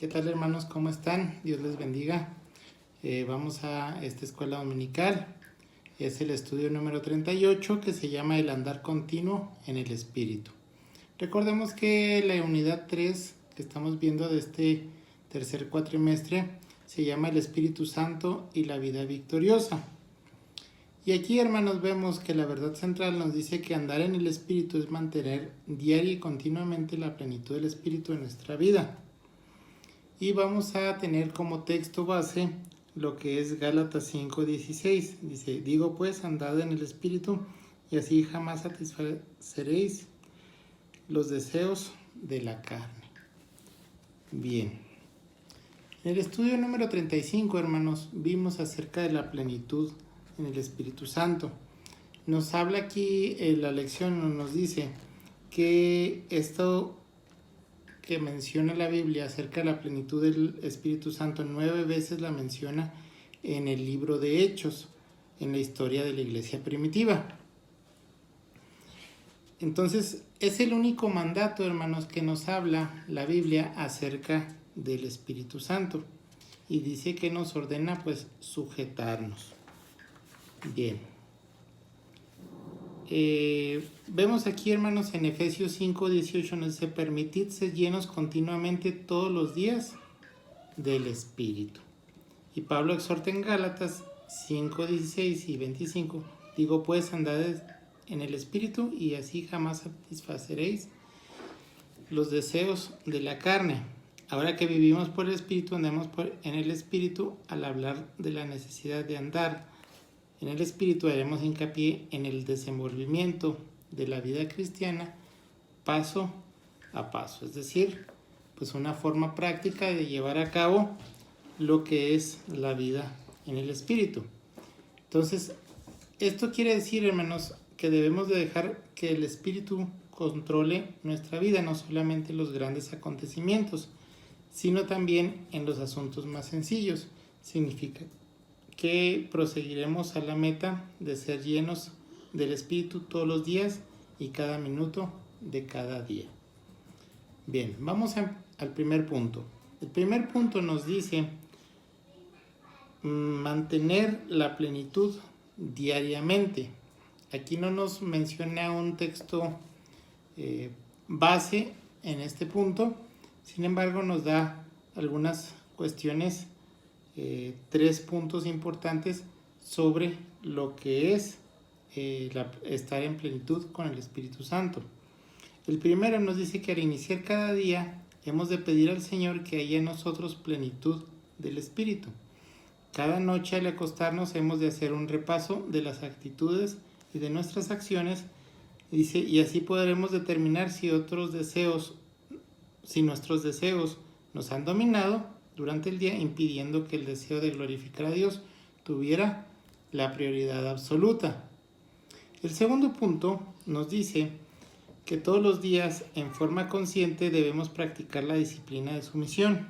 ¿Qué tal, hermanos? ¿Cómo están? Dios les bendiga. Vamos a esta escuela dominical. Es el estudio número 38 que se llama El andar continuo en el Espíritu. Recordemos que la unidad 3 que estamos viendo de este tercer cuatrimestre se llama El Espíritu Santo y la vida victoriosa. Y aquí, hermanos, vemos que la verdad central nos dice que andar en el Espíritu es mantener diaria y continuamente la plenitud del Espíritu en nuestra vida. Y vamos a tener como texto base lo que es Gálatas 5:16. Dice, digo pues, andad en el Espíritu y así jamás satisfaceréis los deseos de la carne. Bien. En el estudio número 35, hermanos, vimos acerca de la plenitud en el Espíritu Santo. Nos habla aquí, la lección nos dice que esto que menciona la Biblia acerca de la plenitud del Espíritu Santo 9 veces la menciona en el libro de Hechos, en la historia de la iglesia primitiva. Entonces, es el único mandato, hermanos, que nos habla la Biblia acerca del Espíritu Santo. Y dice que nos ordena, pues, sujetarnos. Bien. Vemos aquí, hermanos, en Efesios 5:18 nos dice, permitid ser llenos continuamente todos los días del Espíritu. Y Pablo exhorta en Gálatas 5:16 y 25, digo pues, andad en el Espíritu y así jamás satisfaceréis los deseos de la carne. Ahora que vivimos por el Espíritu, andemos en el Espíritu. Al hablar de la necesidad de andar en el Espíritu, haremos hincapié en el desenvolvimiento de la vida cristiana paso a paso, es decir, pues una forma práctica de llevar a cabo lo que es la vida en el Espíritu. Entonces, esto quiere decir, hermanos, que debemos de dejar que el Espíritu controle nuestra vida, no solamente en los grandes acontecimientos, sino también en los asuntos más sencillos. Significa que proseguiremos a la meta de ser llenos del Espíritu todos los días y cada minuto de cada día. Bien, vamos al primer punto. El primer punto nos dice mantener la plenitud diariamente. Aquí no nos menciona un texto base en este punto, sin embargo nos da algunas cuestiones, 3 puntos importantes sobre lo que es estar en plenitud con el Espíritu Santo. El primero nos dice que al iniciar cada día hemos de pedir al Señor que haya en nosotros plenitud del Espíritu. Cada noche al acostarnos hemos de hacer un repaso de las actitudes y de nuestras acciones, dice, y así podremos determinar si nuestros deseos nos han dominado durante el día, impidiendo que el deseo de glorificar a Dios tuviera la prioridad absoluta. El segundo punto nos dice que todos los días, en forma consciente, debemos practicar la disciplina de sumisión.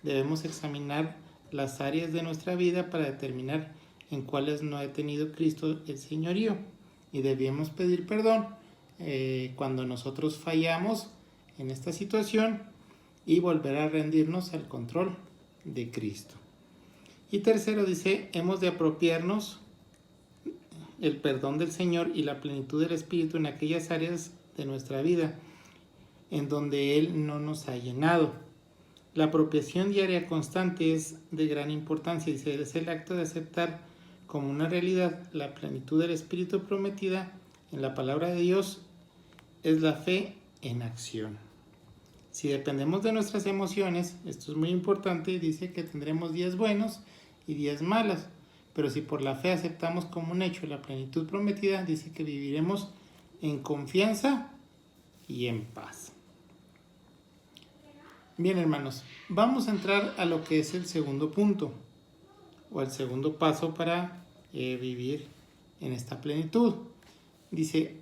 Debemos examinar las áreas de nuestra vida para determinar en cuáles no ha tenido Cristo el señorío. Y debemos pedir perdón cuando nosotros fallamos en esta situación y volver a rendirnos al control de Cristo. Y tercero dice, hemos de apropiarnos el perdón del Señor y la plenitud del Espíritu en aquellas áreas de nuestra vida en donde Él no nos ha llenado. La apropiación diaria constante es de gran importancia, dice, es el acto de aceptar como una realidad la plenitud del Espíritu prometida en la palabra de Dios, es la fe en acción. Si dependemos de nuestras emociones, esto es muy importante, dice que tendremos días buenos y días malos, pero si por la fe aceptamos como un hecho la plenitud prometida, dice que viviremos en confianza y en paz. Bien, hermanos, vamos a entrar a lo que es el segundo punto, o el segundo paso para vivir en esta plenitud. Dice,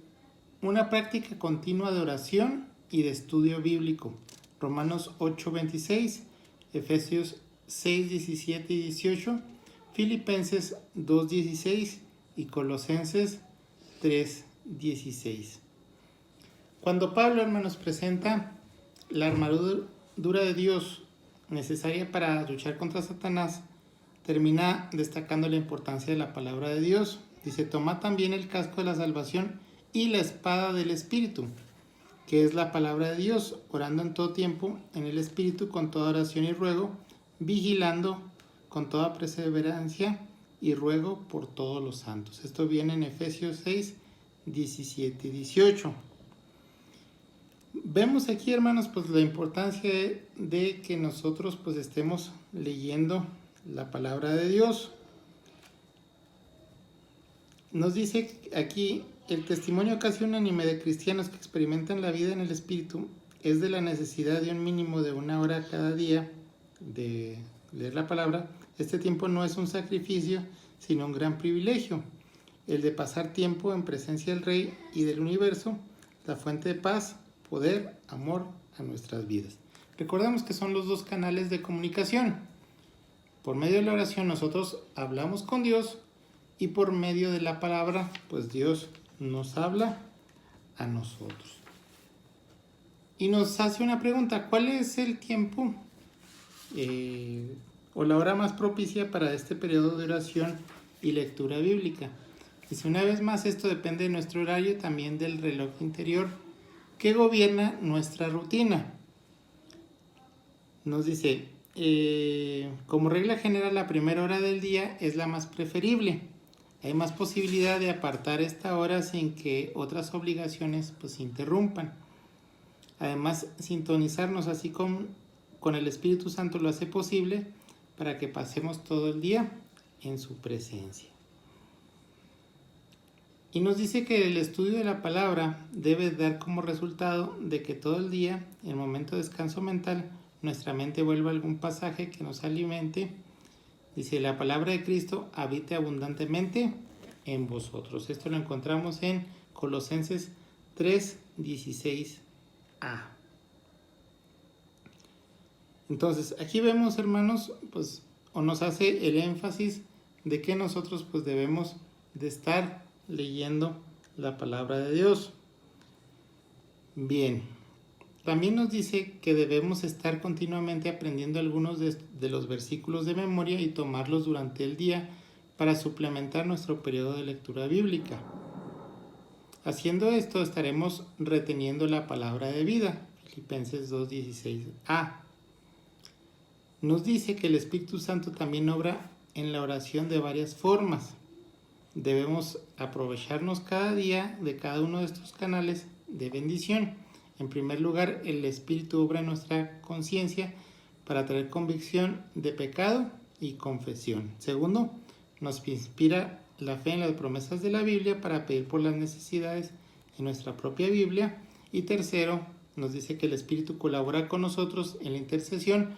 una práctica continua de oración y de estudio bíblico. Romanos 8:26, Efesios 6:17 y 18, Filipenses 2:16 y Colosenses 3:16. Cuando Pablo, hermanos, presenta la armadura de Dios necesaria para luchar contra Satanás, termina destacando la importancia de la palabra de Dios. Dice, toma también el casco de la salvación y la espada del Espíritu, que es la palabra de Dios, orando en todo tiempo en el Espíritu con toda oración y ruego, vigilando con toda perseverancia y ruego por todos los santos. Esto viene en Efesios 6, 17 y 18. Vemos aquí, hermanos, pues la importancia de que nosotros pues estemos leyendo la palabra de Dios. Nos dice aquí, el testimonio casi unánime de cristianos que experimentan la vida en el Espíritu es de la necesidad de un mínimo de 1 hora cada día de leer la palabra. Este tiempo no es un sacrificio, sino un gran privilegio, el de pasar tiempo en presencia del Rey y del universo, la fuente de paz, poder, amor a nuestras vidas. Recordamos que son los dos canales de comunicación. Por medio de la oración nosotros hablamos con Dios y por medio de la palabra, pues Dios nos habla a nosotros. Y nos hace una pregunta, ¿cuál es el tiempo o la hora más propicia para este periodo de oración y lectura bíblica? Dice, una vez más, esto depende de nuestro horario, también del reloj interior que gobierna nuestra rutina. Nos dice, como regla general, la primera hora del día es la más preferible. Hay más posibilidad de apartar esta hora sin que otras obligaciones pues interrumpan. Además, sintonizarnos así con el Espíritu Santo lo hace posible para que pasemos todo el día en su presencia. Y nos dice que el estudio de la palabra debe dar como resultado de que todo el día, en el momento de descanso mental, nuestra mente vuelva a algún pasaje que nos alimente. Dice, la palabra de Cristo habite abundantemente en vosotros. Esto lo encontramos en Colosenses 3, 16a. Entonces, aquí vemos, hermanos, pues, o nos hace el énfasis de que nosotros pues debemos de estar leyendo la palabra de Dios. Bien, también nos dice que debemos estar continuamente aprendiendo algunos de los versículos de memoria y tomarlos durante el día para suplementar nuestro periodo de lectura bíblica. Haciendo esto estaremos reteniendo la palabra de vida, Filipenses 2:16a. Nos dice que el Espíritu Santo también obra en la oración de varias formas. Debemos aprovecharnos cada día de cada uno de estos canales de bendición. En primer lugar, el Espíritu obra en nuestra conciencia para traer convicción de pecado y confesión. Segundo, nos inspira la fe en las promesas de la Biblia para pedir por las necesidades en nuestra propia Biblia. Y tercero, nos dice que el Espíritu colabora con nosotros en la intercesión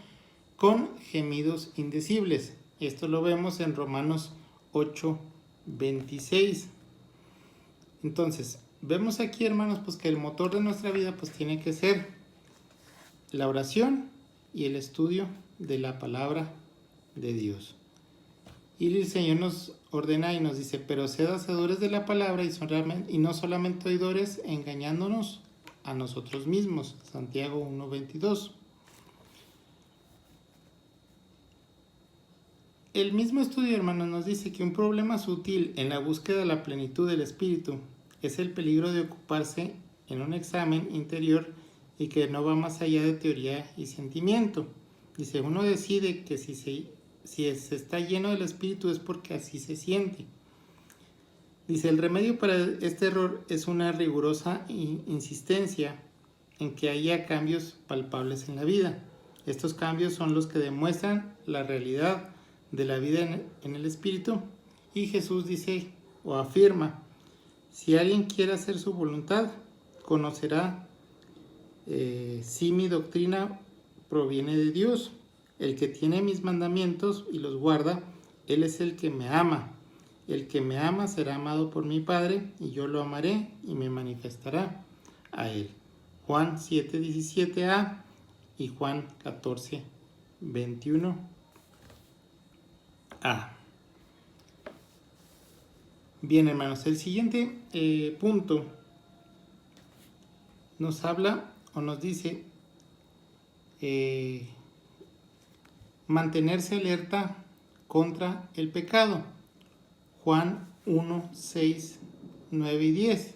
con gemidos indecibles. Esto lo vemos en Romanos 8:26. Entonces, vemos aquí, hermanos, pues que el motor de nuestra vida pues tiene que ser la oración y el estudio de la palabra de Dios. Y el Señor nos ordena y nos dice, pero sed hacedores de la palabra y no solamente oidores, engañándonos a nosotros mismos. Santiago 1:22. El mismo estudio, hermanos, nos dice que un problema sutil en la búsqueda de la plenitud del Espíritu es el peligro de ocuparse en un examen interior y que no va más allá de teoría y sentimiento. Dice, uno decide que si se está lleno del Espíritu es porque así se siente. Dice, el remedio para este error es una rigurosa insistencia en que haya cambios palpables en la vida. Estos cambios son los que demuestran la realidad de la vida en el Espíritu. Y Jesús dice o afirma, si alguien quiere hacer su voluntad, conocerá si mi doctrina proviene de Dios. El que tiene mis mandamientos y los guarda, él es el que me ama. El que me ama será amado por mi Padre, y yo lo amaré y me manifestará a él. Juan 7:17a y Juan 14:21a. Bien, hermanos, el siguiente punto nos habla o nos dice mantenerse alerta contra el pecado. Juan 1, 6, 9 y 10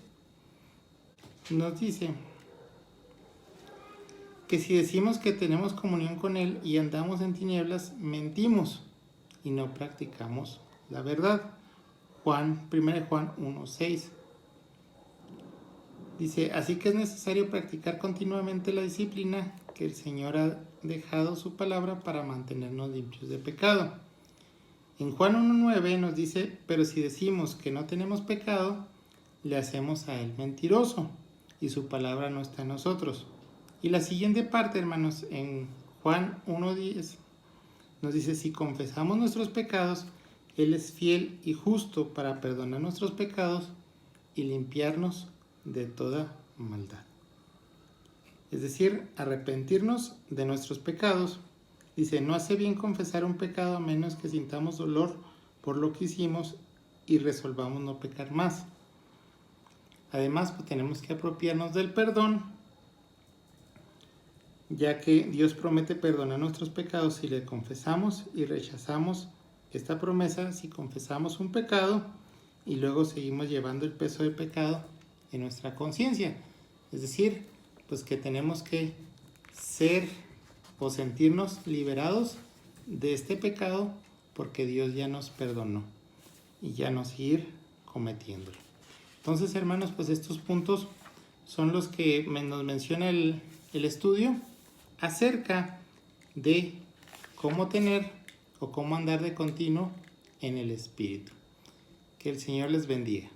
nos dice que si decimos que tenemos comunión con Él y andamos en tinieblas, mentimos y no practicamos la verdad. 1 Juan 1, 6 dice, así que es necesario practicar continuamente la disciplina que el Señor ha dejado su palabra para mantenernos limpios de pecado. En Juan 1:9 nos dice, pero si decimos que no tenemos pecado, le hacemos a Él mentiroso y su palabra no está en nosotros. Y la siguiente parte, hermanos, en Juan 1:10 nos dice, si confesamos nuestros pecados, Él es fiel y justo para perdonar nuestros pecados y limpiarnos de toda maldad. Es decir, arrepentirnos de nuestros pecados. Dice, no hace bien confesar un pecado a menos que sintamos dolor por lo que hicimos y resolvamos no pecar más. Además, pues, tenemos que apropiarnos del perdón, ya que Dios promete perdonar nuestros pecados si le confesamos y rechazamos esta promesa, si confesamos un pecado y luego seguimos llevando el peso del pecado en nuestra conciencia. Es decir, pues que tenemos que ser o sentirnos liberados de este pecado porque Dios ya nos perdonó y ya no seguir cometiéndolo. Entonces, hermanos, pues estos puntos son los que nos menciona el estudio acerca de cómo tener o cómo andar de continuo en el Espíritu. Que el Señor les bendiga.